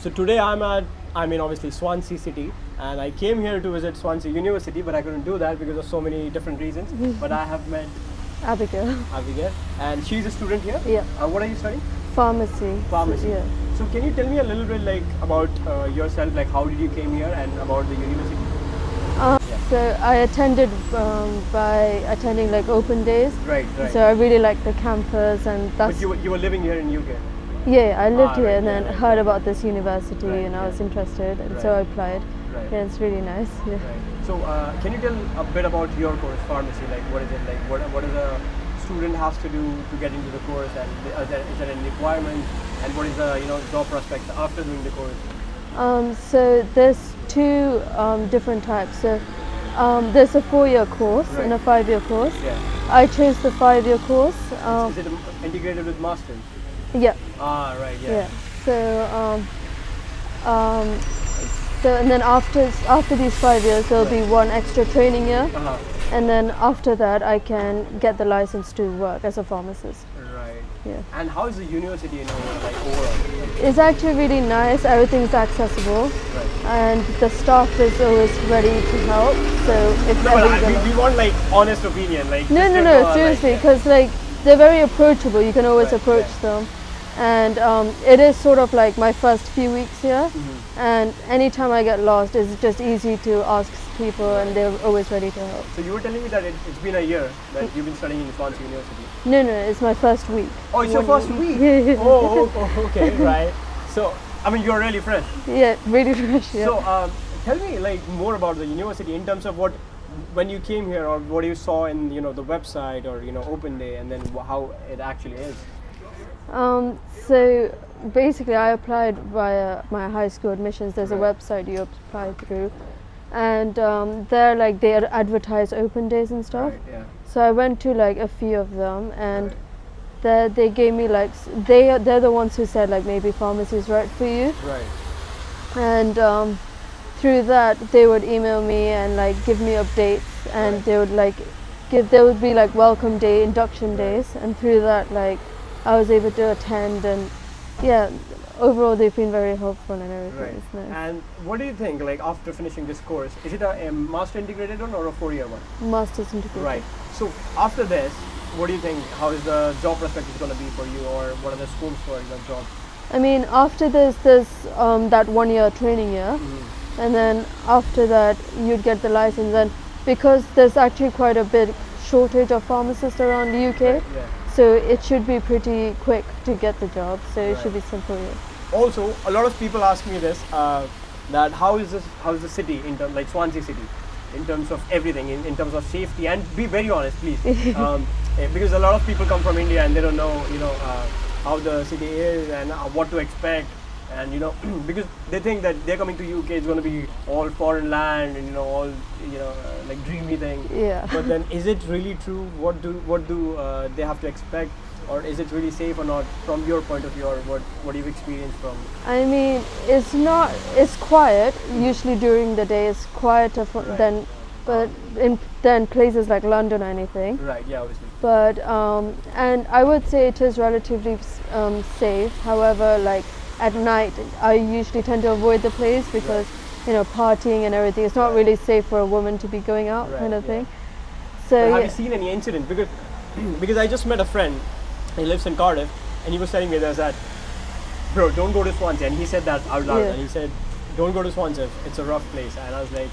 So today I'm in obviously Swansea City, and I came here to visit Swansea University, but I couldn't do that because of so many different reasons. But I have met Abigail. Abigail, and she's a student here. Yeah. What are you studying? Pharmacy. Pharmacy. Yeah. So can you tell me a little bit like about yourself, like how did you came here and about the university? So I attended by attending like open days. Right. So I really like the campus, and But that's you were living here in UK. yeah. I lived here right, and then right, heard about this university, Right, and I was yeah. interested, and so Right. I applied. Right. Yeah, it's really nice. Yeah. Right. So can you tell a bit about your course, pharmacy? Like what is it? Like what does a student has to do to get into the course, and is there any requirement? And what is the job prospects after doing the course? So there's two different types. So there's a 4-year course and a Right. 5-year course. Yeah. I chose the 5-year course. Is it integrated with masters? Yeah. Ah, right. Yeah. Yeah. So and then after these 5 years, there'll be one extra training year, Uh-huh. and then after that, I can get the license to work as a pharmacist. Right. Yeah. And how is the university overall? It's actually really nice. Everything's accessible, Right. and the staff is always ready to help. So if No, everything- we want like honest opinion. Like No, just no, don't no, go on, seriously, like, because like they're very approachable. You can always Right, approach yeah. them, and it is sort of like my first few weeks here. And anytime I get lost, it's just easy to ask people, and they're always ready to help. So you were telling me that it's been a year that you've been studying in Swansea University. No, no, it's my first week. Oh, it's your One first week. Yeah. Oh, okay, right. So I mean, you're really fresh. Yeah, really fresh. Yeah. So tell me like more about the university in terms of when you came here, or what you saw in the website, or open day, and then how it actually is. So basically, I applied via my high school admissions. There's a Right. website you apply through, and there like they advertise open days and stuff. Right, yeah. So I went to like a few of them, and there they gave me like they're the ones who said like maybe pharmacy is right for you, Right. and through that they would email me and like give me updates, and Right. they would like there would be like welcome day, induction days, and through that like I was able to attend, and yeah, overall they've been very helpful and everything. Right. It's nice. And what do you think, like after finishing this course, is it a master integrated one or a 4-year one? Masters integrated. Right. So after this, what do you think? How is the job prospect going to be for you, or what are the scopes for your job? I mean, after this, there's that 1-year training year, and then after that, you'd get the license. And because there's actually quite a big shortage of pharmacists around the UK, Right, yeah. so it should be pretty quick to get the job. So it should Right. be simple. Yeah. Also, a lot of people ask me this, that how is the city in terms, like Swansea City, in terms of everything, in terms of safety, and be very honest, please, because a lot of people come from India and they don't know, how the city is and what to expect, and because they think that they're coming to UK, it's going to be all foreign land and all like dreamy thing. Yeah. But then, is it really true? What do they have to expect? Or is it really safe or not from your point of view, or what you've experienced from? I mean, it's quiet. Usually during the day, it's quieter Right. than places like London or anything. Right, yeah, obviously. But and I would say it is relatively safe. However, like at night, I usually tend to avoid the place because partying and everything. It's not Right. really safe for a woman to be going out, Right, kind of yeah. thing. But So have yeah. you seen any incident? Because I just met a friend. He lives in Cardiff, and he was telling me that, bro, don't go to Swansea. And he said that out loud. Yeah. And he said, don't go to Swansea. It's a rough place. And I was like,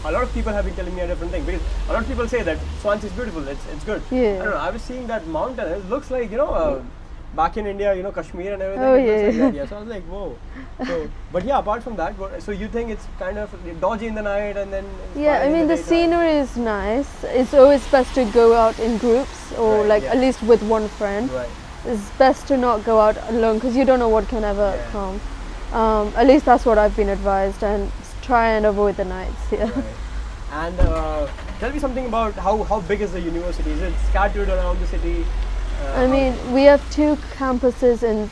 a lot of people have been telling me a different thing, because a lot of people say that Swansea is beautiful. It's good. Yeah. I don't know. I was seeing that mountain. It looks like back in India, Kashmir and everything. Oh, it looks yeah, like yeah. that, yeah. So I was like, whoa. So, but yeah, apart from that, so you think it's kind of dodgy in the night, and then it's Yeah, fine I in mean the daytime? scenery is nice. It's always best to go out in groups, or Right, like yeah. at least with one friend. Right. It's best to not go out alone because you don't know what can ever Yeah. come. At least that's what I've been advised, and try and avoid the nights. Yeah. Right. And tell me something about how big is the university? Is it scattered around the city? I mean, we have 2 campuses in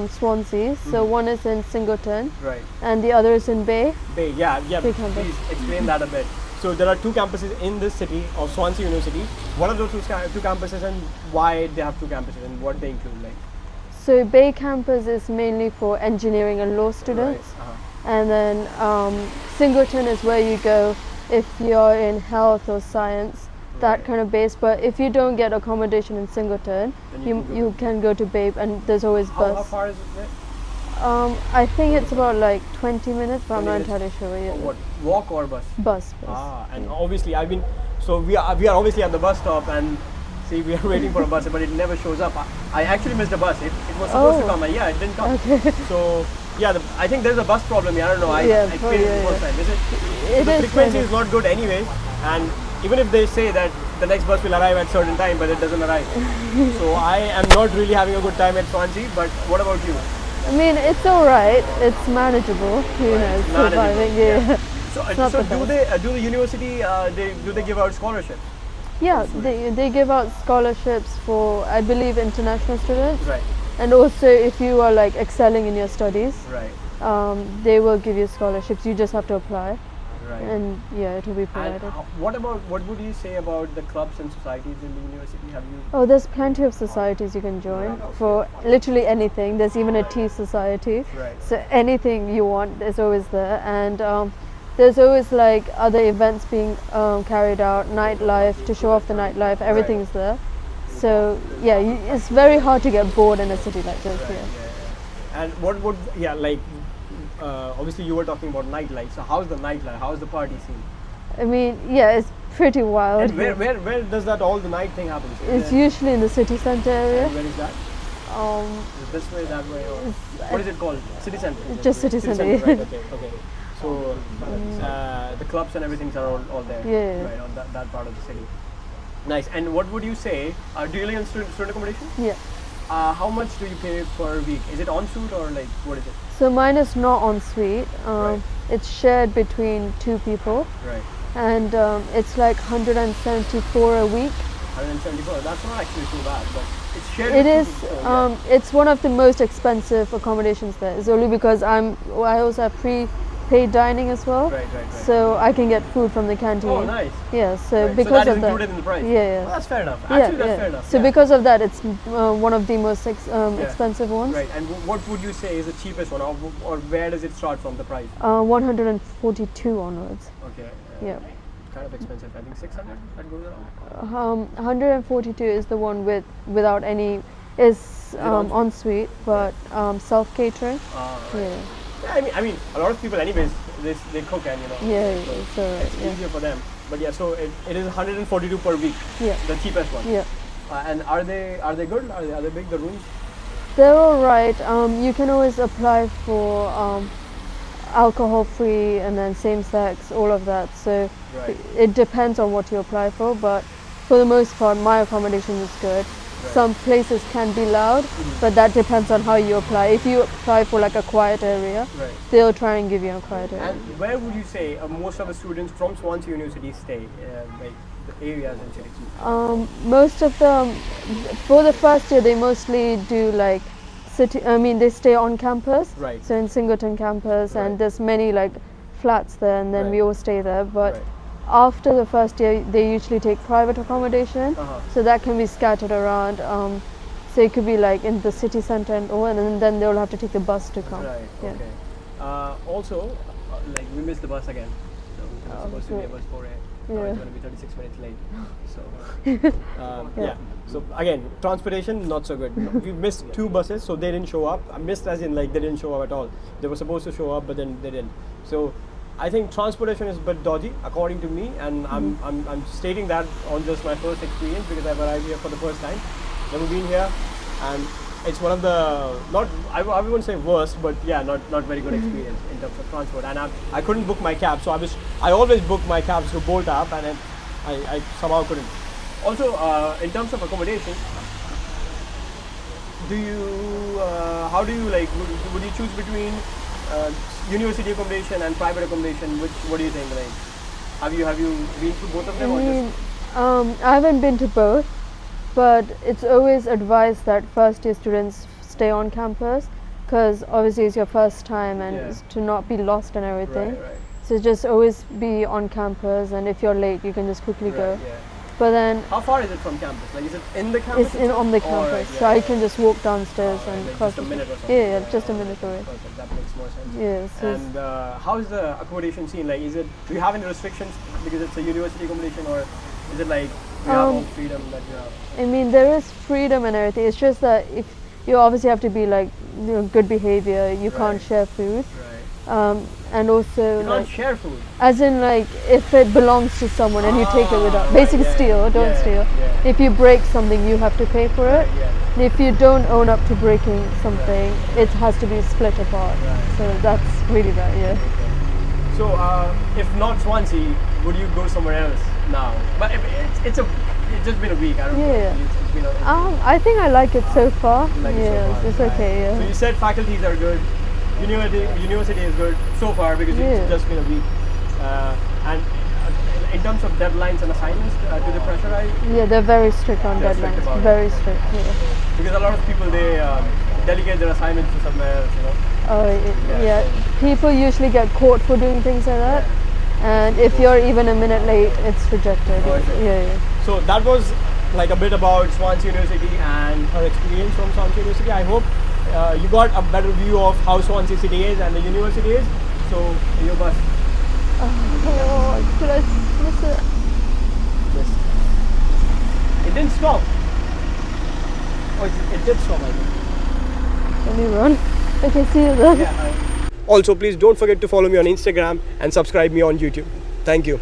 Swansea. So one is in Singleton, Right. and the other is in Bay. Bay, yeah. Big campus. Please explain that a bit. So there are 2 campuses in this city of Swansea University. What are those two campuses, and why they have 2 campuses, and what they include? Like, So Bay campus is mainly for engineering and law students, Right. and then Singleton is where you go if you're in health or science, that Right. kind of base. But if you don't get accommodation in Singleton, Then you can go to Bay, and there's always How bus. far is it there? I think it's about like 20 minutes, but I'm 20 not minutes. entirely sure. Yeah. What, walk or bus? Bus. And obviously I've been, so we are obviously at the bus stop, and see, we are waiting for a bus, but it never shows up. I actually missed a bus. It was supposed to Oh. come, and yeah, it didn't come. Okay. So yeah, I think there's a bus problem here. I don't know. I Yeah, experienced it the first time. Is it? It The is frequency kind is not good anyway, and even if they say that the next bus will arrive at certain time, but it doesn't arrive. So I am not really having a good time at Swansea. But what about you? I mean, it's all right. It's manageable. You know, It's surviving. manageable, Yeah. So, not so the do the university do they give out scholarships? Yeah, they give out scholarships for, I believe, international students, Right. and also if you are like excelling in your studies, Right. they will give you scholarships. You just have to apply, Right. and yeah, it will be And provided. what would you say about the clubs and societies in the university? Have you? Oh, there's plenty of societies you can join for literally anything. There's even a tea society. Right. So anything you want is always there, and there's always like other events being carried out, nightlife to show off the nightlife. Everything's there. So yeah, it's very hard to get bored in a city like this. Right, Yeah. And what would like obviously you were talking about nightlife. So how's the nightlife? How's the party scene? I mean, yeah, it's pretty wild. And where does that all the night thing happen? It's usually in the city center area. And where is that? Is this way, that way, or what is it called? City center. Just city center, Right. yeah. Okay. So the clubs and everything are all there. Yeah. Right, on that part of the city. Nice. And what would you say? Do you live in student accommodation? Yeah. How much do you pay per week? Is it en suite or like what is it? So mine is not en suite. Right. It's shared between two people, Right. and it's like 174 a week. 174. That's not actually too bad, but it's shared. It with is. two people, so, yeah. It's one of the most expensive accommodations there. It's only because I also have pre-paid dining as well. Right. So I can get food from the canteen. Oh, nice. Yeah. So Right, because so that is of that. included in the price. Yeah. Well, that's fair enough. Actually, that's fair enough. So yeah. because of that, it's one of the most expensive ones. Right. And what would you say is the cheapest one, or where does it start from the price? 142 onwards. Okay. Yeah. Kind of expensive. I think 600 that goes around. 142 is the one without any en suite, but self catering. Right. Yeah. Yeah, I mean, a lot of people, anyways, they cook and Yeah, so it's alright, it's yeah. easier for them. But yeah, so it is 142 per week. Yeah. The cheapest one. Yeah. And are they good? Are they big? The rooms? They're all right. You can always apply for alcohol free and then same sex, all of that. So Right. it depends on what you apply for, but for the most part, my accommodation is good. Right. Some places can be loud, but that depends on how you apply. If you apply for like a quiet area, Right. they'll try and give you a quiet area. And where would you say most of the students from Swansea University stay? Like the areas in Chile? Most of them, for the first year, they mostly do like they stay on campus. Right. So in Singleton campus, Right. and there's many like flats there, and then Right. we all stay there. But Right. after the first year, they usually take private accommodation, so that can be scattered around. So it could be like in the city center and then they'll have to take the bus to come. Right. Yeah. Okay. Also, like we missed the bus again. So it was supposed to be a bus 4A. Now Yeah. it's going to be 36 minutes late. So yeah. So again, transportation not so good. We missed 2 buses, so they didn't show up. I missed as in like they didn't show up at all. They were supposed to show up, but then they didn't. So I think transportation is a bit dodgy, according to me, and I'm stating that on just my first experience because I've arrived here for the first time. Never been here, and it's one of the I wouldn't say worst, but yeah, not very good experience in terms of transport. And I couldn't book my cab, so I always book my cabs through Bolt app, and then I somehow couldn't. Also, in terms of accommodation, how do you like? Would you choose between university accommodation and private accommodation? What do you think? Like, have you been to both of them, or just? I haven't been to both, but it's always advised that first year students stay on campus because obviously it's your first time and Yeah. to not be lost and everything. Right. So just always be on campus, and if you're late, you can just quickly go. Yeah. But then How far is it from campus? Like, is it in the campus? it's on the itself? Or, campus, yeah, so I yeah. can just walk downstairs and Like cross just a the minute or street. something. Yeah, just a minute away. Perfect. That makes more sense. Yeah, so it's- And how is the accommodation scene? Like, do you have any restrictions because it's a university accommodation, or is it like you have all freedom that you have? I mean, there is freedom and everything. It's just that if you obviously have to be like, good behavior. You can't share food, Right. and also You can't share food. as in like if it belongs to someone and you take it without, right, basically yeah, steal. Don't yeah, steal. yeah. If you break something, you have to pay for it. Yeah. And if you don't own up to breaking something, it has to be split apart. Right. So that's really bad. Yeah. So, if not Swansea, would you go somewhere else now? But it's just been a week. I don't know. Yeah. It's been I think I like it so far. like it so Yes, far, it's right. okay. Yeah. So you said faculties are good. University is good so far because Yeah. it's just been a week. And in terms of deadlines and assignments, do they pressurize? Yeah, they're very strict on They're strict deadlines. about it. Very strict. Yeah. Because a lot of people they delegate their assignments to somewhere else. Oh, Yeah, yeah. so- People usually get caught for doing things like that, and if you're even a minute late, it's rejected. Oh, is it? Yeah. So that was like a bit about Swansea University and her experience from Swansea University. I hope you got a better view of how Swansea City is and the university is. So you must Oh, could I miss it? yes. It didn't stop. Oh, it did stop, I think. Let me run. Okay, see you then. Yeah. Also, please don't forget to follow me on Instagram and subscribe me on YouTube. Thank you.